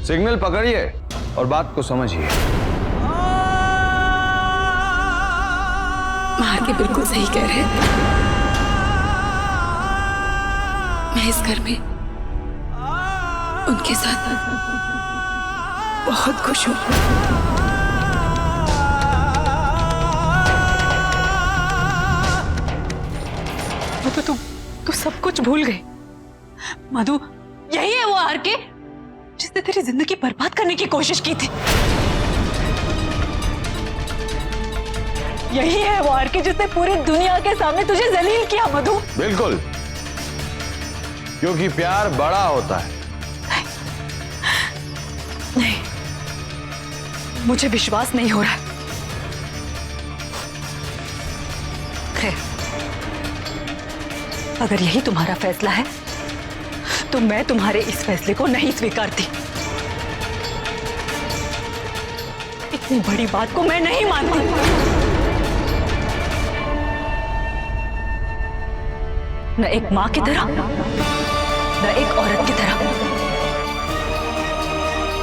Signal पकड़िए और बात को समझिए। महार बिल्कुल सही कह रहे हैं। मैं इस घर में उनके साथ बहुत खुश हूं। मधु तू सब कुछ भूल गई। मधु, यही है वो आर के जिसने तेरी जिंदगी बर्बाद करने की कोशिश की थी। यही है वो आर के जिसने पूरी दुनिया के सामने तुझे जलील किया। मधु, बिल्कुल, क्योंकि प्यार बड़ा होता है। नहीं, मुझे विश्वास नहीं हो रहा है। खैर, अगर यही तुम्हारा फैसला है तो मैं तुम्हारे इस फैसले को नहीं स्वीकारती। इतनी बड़ी बात को मैं नहीं मानती। न एक मां की तरह, न एक औरत की तरह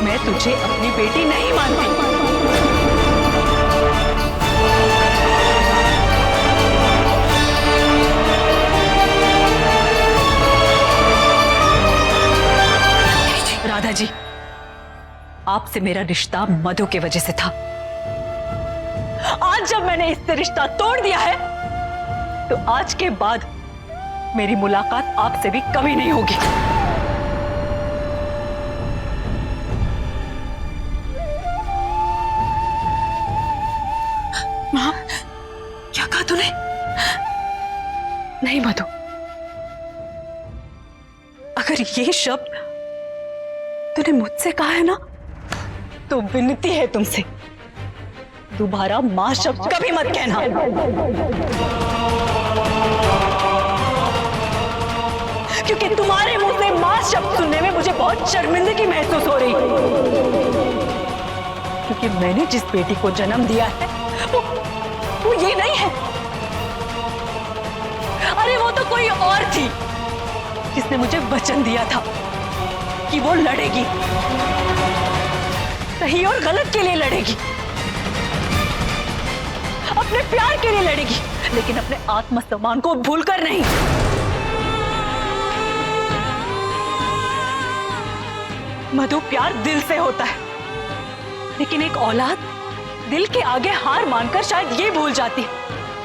मैं तुझे अपनी बेटी नहीं मानती। राधा जी, आपसे मेरा रिश्ता मधु की वजह से था। आज जब मैंने इससे रिश्ता तोड़ दिया है तो आज के बाद मेरी मुलाकात आपसे भी कभी नहीं होगी। मां, क्या कहा तूने? नहीं मधु, अगर ये शब्द तूने मुझसे कहा है ना तो विनती है तुमसे, दोबारा मां शब्द कभी मत कहना। क्योंकि तुम्हारे मुंह से मां शब्द सुनने में मुझे बहुत शर्मिंदगी महसूस हो रही। क्योंकि मैंने जिस बेटी को जन्म दिया है वो ये नहीं है। अरे वो तो कोई और थी जिसने मुझे वचन दिया था कि वो लड़ेगी, सही और गलत के लिए लड़ेगी, अपने प्यार के लिए लड़ेगी, लेकिन अपने आत्मसम्मान को भूलकर नहीं। मधु, प्यार दिल से होता है, लेकिन एक औलाद दिल के आगे हार मानकर शायद ये भूल जाती है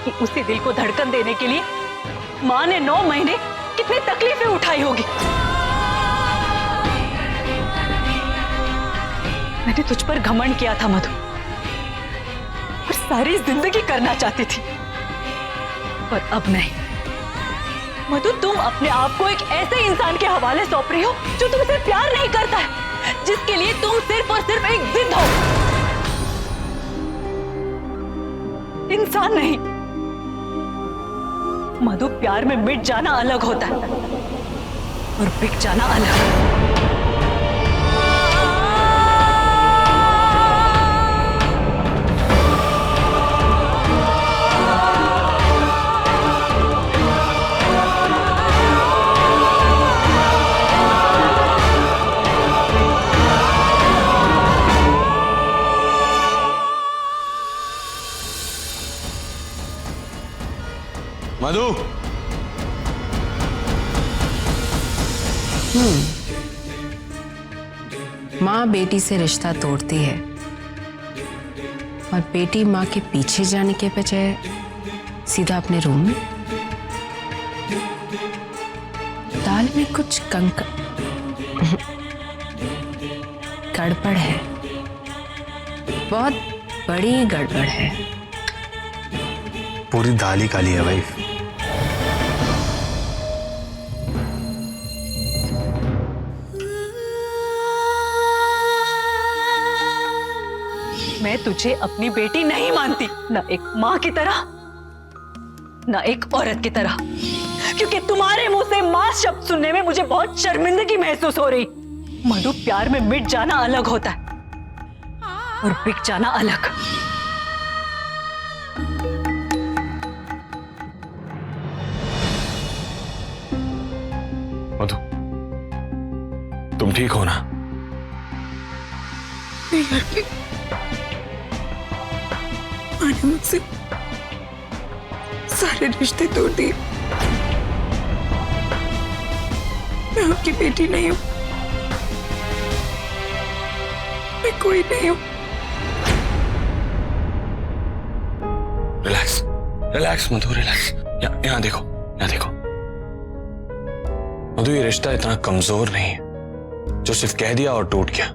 कि उसी दिल को धड़कन देने के लिए मां ने 9 महीने कितनी तकलीफें उठाई होगी। मैंने तुझ पर घमंड किया था मधु, और सारी जिंदगी करना चाहती थी, पर अब नहीं। मधु, तुम अपने आप को एक ऐसे इंसान के हवाले सौंप रही हो जो तुमसे प्यार नहीं करता है, जिसके लिए तुम सिर्फ और सिर्फ एक जिद हो, इंसान नहीं। मधु, प्यार में मिट जाना अलग होता है और बिक जाना अलग। मधु, माँ बेटी से रिश्ता तोड़ती है और बेटी माँ के पीछे जाने के बजाय सीधा अपने रूम में। दाल में कुछ गड़बड़ है, बहुत बड़ी गड़बड़ है। पूरी दाल ही काली है भाई। मैं तुझे अपनी बेटी नहीं मानती, ना एक मां की तरह, ना एक औरत की तरह, क्योंकि तुम्हारे मुंह से मां शब्द सुनने में मुझे बहुत शर्मिंदगी महसूस हो रही। मधु, प्यार में मिट जाना अलग होता है और बिक जाना अलग। मधु, तुम ठीक हो ना? नहीं आरके, माँ ने मुझसे सारे रिश्ते तोड़ दिए। मैं आपकी बेटी नहीं हूँ, मैं कोई नहीं हूँ। रिलैक्स, रिलैक्स मधु, रिलैक्स। यहाँ देखो, यहाँ देखो मधु, ये रिश्ता इतना कमजोर नहीं है जो सिर्फ कह दिया और टूट गया।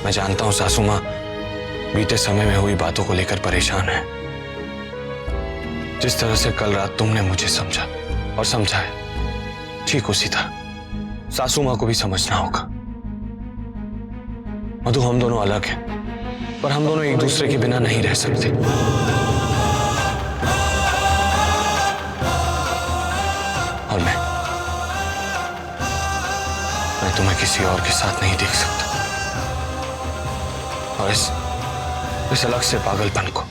मैं जानता हूं सासू मां बीते समय में हुई बातों को लेकर परेशान है। जिस तरह से कल रात तुमने मुझे समझा और समझाया, ठीक उसी तरह सासू मां को भी समझना होगा। मधु, हम दोनों अलग हैं, पर हम दोनों एक दूसरे के बिना नहीं रह सकते। और मैं तुम्हें किसी और के साथ नहीं देख सकता। और इस अलग से पागलपन को,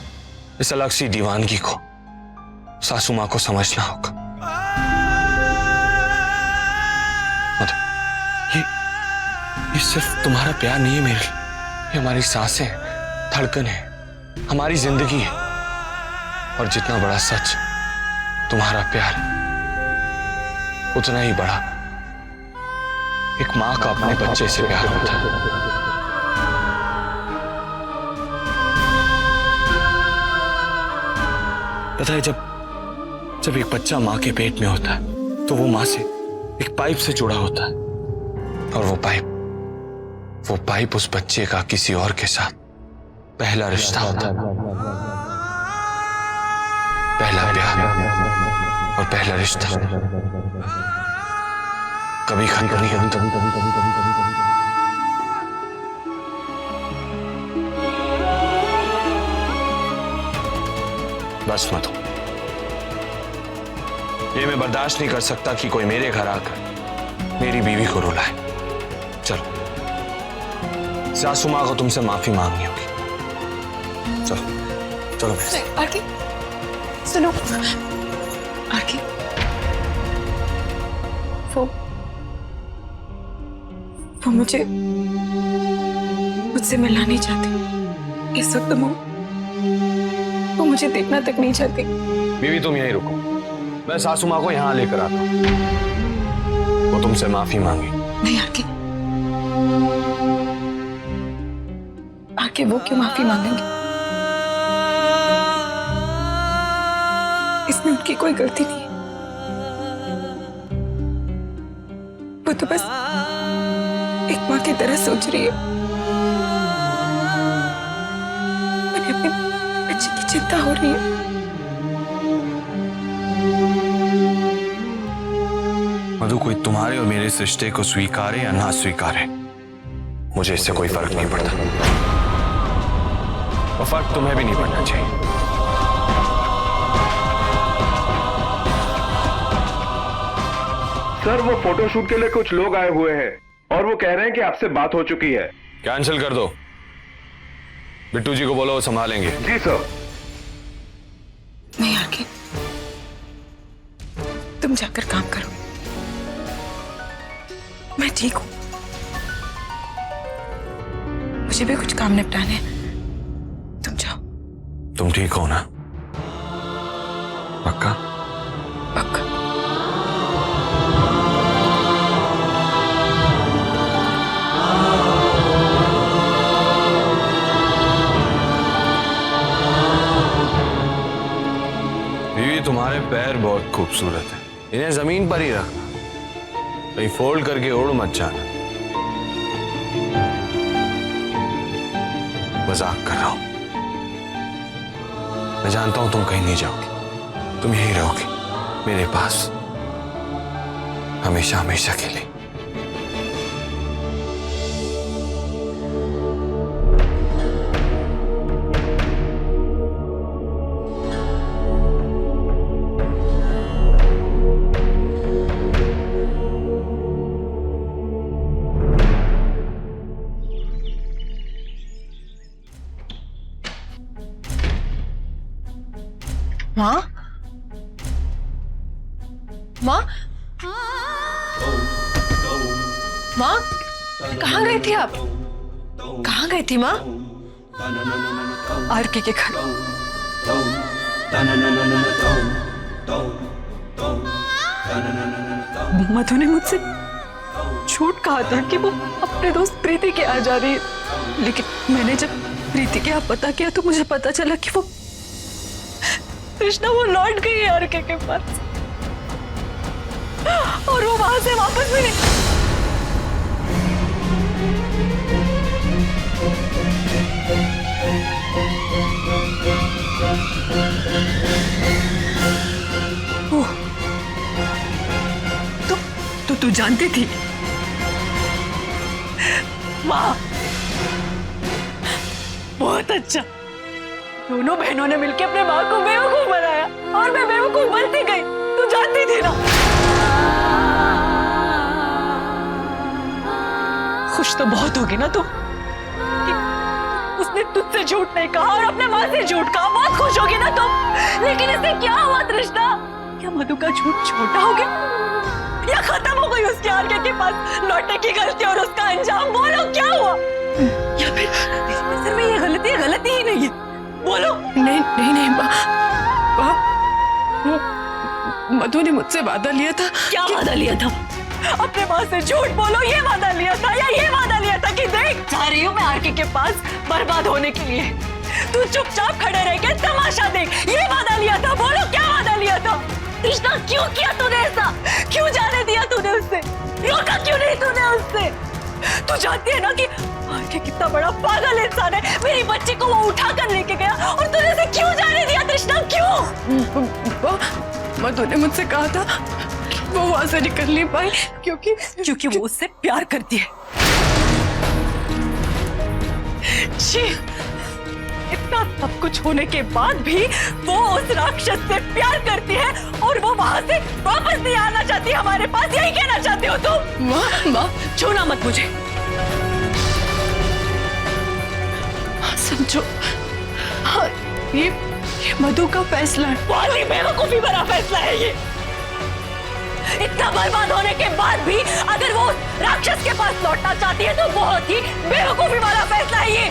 इस अलग सी दीवानगी को सासू मां को समझना होगा। ये सिर्फ तुम्हारा प्यार नहीं है मेरे लिए, ये हमारी सांसें हैं, धड़कन है, हमारी जिंदगी है। और जितना बड़ा सच तुम्हारा प्यार है, उतना ही बड़ा एक मां का अपने बच्चे से प्यार होता है। पता है, जब एक बच्चा मां के पेट में होता है तो वो मां से एक पाइप से जुड़ा होता है, और वो पाइप उस बच्चे का किसी और के साथ पहला रिश्ता होता है। पहला प्यार और पहला रिश्ता कभी खत्म नहीं होता। बस मधु, ये मैं बर्दाश्त नहीं कर सकता कि कोई मेरे घर आकर मेरी बीवी को रुलाए। चलो, सासू मां को तुमसे माफी मांगनी होगी। चलो चलो। आरके सुनो, आरके वो मुझसे मिलना नहीं चाहती इस वक्त। वो मुझे देखना तक नहीं चाहती। बीवी तुम यहीं रुको, मैं सासू मां को यहां लेकर आता हूं। वो तुमसे माफी मांगी। नहीं आरके, आरके वो क्यों माफी मांगेंगे? इसमें उनकी कोई गलती नहीं है। वो तो बस एक मां की तरह सोच रही है। मुझे अपने बच्चे की चिंता हो रही है। मधु, कोई तुम्हारे और मेरे इस रिश्ते को स्वीकारे या ना स्वीकारे, मुझे इससे कोई फर्क नहीं पड़ता, और फर्क तुम्हें भी नहीं पड़ना चाहिए। सर, वो फोटोशूट के लिए कुछ लोग आए हुए हैं और वो कह रहे हैं कि आपसे बात हो चुकी है। कैंसिल कर दो। बिट्टू जी को बोलो, वो संभालेंगे। जी सर। नहीं आरके, तुम जाकर काम करो, मैं ठीक हूं। मुझे भी कुछ काम निपटाने हैं, तुम जाओ। तुम ठीक हो ना? पक्का? पक्का। बीवी, तुम्हारे पैर बहुत खूबसूरत हैं, इन्हें जमीन पर ही रखना, कहीं फोल्ड करके उड़ मत जाना। मजाक कर रहा हूं, मैं जानता हूं तुम कहीं नहीं जाओगी, तुम यहीं रहोगी मेरे पास, हमेशा हमेशा के लिए। माँ, माँ, माँ, कहाँ गई थी आप? कहाँ गई थी माँ? आरके के घर। मधु ने मुझसे झूठ कहा था कि वो अपने दोस्त प्रीति के आ जा रही है, लेकिन मैंने जब प्रीति के यहाँ पता किया तो मुझे पता चला कि वो कृष्णा वो लौट गई है आरके के पास, और वो वहां से वापस भी नहीं। तो तू जानती थी? माँ, बहुत अच्छा। दोनों बहनों ने मिलकर अपने माँ को बेवकूफ बनाया और मैं बेवकूफ बनती गई। तू जानती थी ना? खुश तो बहुत होगी ना तू कि उसने तुझसे झूठ नहीं कहा और अपने माँ से झूठ कहा। बहुत खुश होगी ना तुम। लेकिन इससे क्या हुआ तृष्णा? क्या मधु का झूठ छोटा हो गया या खत्म हो गई उसके आरके के पास लौटने की गलती और उसका अंजाम? बोलो क्या हुआ? या फिर सिर्फ में ये गलती ही नहीं है? बोलो। नहीं नहीं नहीं माँ, वो मधु ने मुझसे वादा लिया था। क्या वादा लिया था? अपने माँ से झूठ बोलो। ये वादा लिया था या ये वादा लिया था कि देख जा रही हूँ मैं आरके के पास बर्बाद होने के लिए, तू चुपचाप खड़े रह के तमाशा देख। ये वादा लिया था? बोलो क्या वादा लिया था? कृष्णा क्यों किया तूने ऐसा? क्यों जाने दिया तूने उससे? रोका क्यों नहीं तूने उससे? तू जानती है ना कि आरके कितना बड़ा पागल इंसान है। मेरी बच्ची को वो उठा कर लेके गया और तूने उसे क्यों जाने दिया तृष्णा? क्यों? मधु ने मुझसे कहा था कि वो वहां से निकल नहीं पाई क्योंकि वो उससे प्यार करती है। छी, इतना सब कुछ होने के बाद भी वो उस राक्षस से प्यार करती है और वो वहां से वापस नहीं आना चाहती हमारे पास। यही कहना चाहते हो तुम? माँ छूना मत मुझे। समझो, हाँ, ये मधु का फैसला है। बहुत ही बेवकूफी भरा फैसला है ये। इतना बर्बाद होने के बाद भी अगर वो राक्षस के पास लौटना चाहती है तो बहुत ही बेवकूफी वाला फैसला है ये।